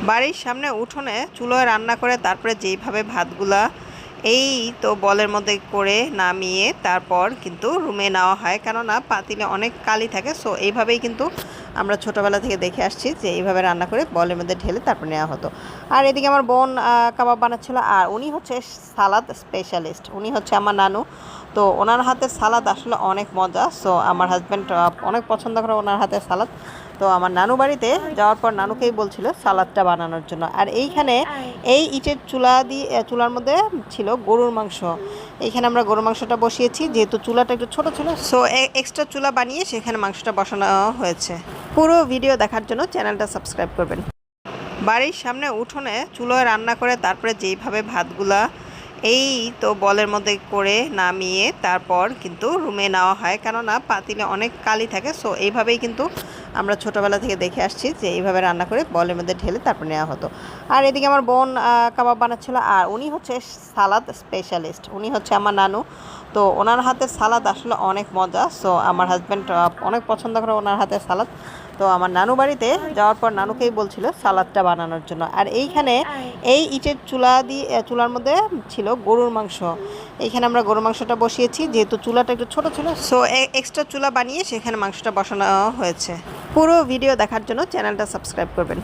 বাড়ির সামনে উঠোনে চুলোয় রান্না করে তারপরে যেইভাবে ভাতগুলা এই তো বলের মধ্যে করে নামিয়ে তারপর কিন্তু রুমে নেওয়া হয়, কেননা পাতিলে অনেক কালি থাকে। সো এইভাবেই কিন্তু আমরা ছোটোবেলা থেকে দেখে আসছি যে এইভাবে রান্না করে বলের মধ্যে ঢেলে তারপর নেওয়া হতো। আর এদিকে আমার বোন কাবাব বানাচ্ছিল, আর উনি হচ্ছে সালাদ স্পেশালিস্ট, উনি হচ্ছে আমার নানু। তো ওনার হাতের সালাদ আসলে অনেক মজা। সো আমার হাজব্যান্ড অনেক পছন্দ করে ওনার হাতের সালাদ। তো আমার নানু বাড়িতে যাওয়ার পর নানুকেই বলছিল সালাদটা বানানোর জন্য। আর এইখানে এই ইটের চুলার মধ্যে ছিল গরুর মাংস। এইখানে আমরা গরুর মাংসটা বসিয়েছি, যেহেতু চুলাটা একটু ছোট ছিল সো এক্সট্রা চুলা বানিয়ে সেখানে মাংসটা বসানো হয়েছে। পুরো ভিডিও দেখার জন্য চ্যানেলটা সাবস্ক্রাইব করবেন। বাড়ির সামনে উঠোনে চুলোয় রান্না করে তারপরে যেইভাবে ভাতগুলা এই তো বলের মধ্যে করে নামিয়ে তারপর কিন্তু রুমে নেওয়া হয়, কেননা পাতিলে অনেক কালি থাকে। সো এইভাবেই কিন্তু আমরা ছোটোবেলা থেকে দেখে আসছি যে এইভাবে রান্না করে বলের মধ্যে ঢেলে তারপর নেওয়া হতো। আর এদিকে আমার বোন কাবাব বানাচ্ছিল, আর উনি হচ্ছে সালাদ স্পেশালিস্ট, উনি হচ্ছে আমার নানু। তো ওনার হাতের সালাদ আসলে অনেক মজা। সো আমার হাজব্যান্ড অনেক পছন্দ করে ওনার হাতের সালাদ। তো আমার নানু বাড়িতে যাওয়ার পর নানুকেই বলছিল সালাদটা বানানোর জন্য। আর এইখানে এই ইটের চুলার মধ্যে ছিল গরুর মাংস। এইখানে আমরা গরুর মাংসটা বসিয়েছি, যেহেতু চুলাটা একটু ছোট ছিল সো এক্সট্রা চুলা বানিয়ে সেখানে মাংসটা বসানো হয়েছে। পুরো ভিডিও দেখার জন্য চ্যানেলটা সাবস্ক্রাইব করবেন।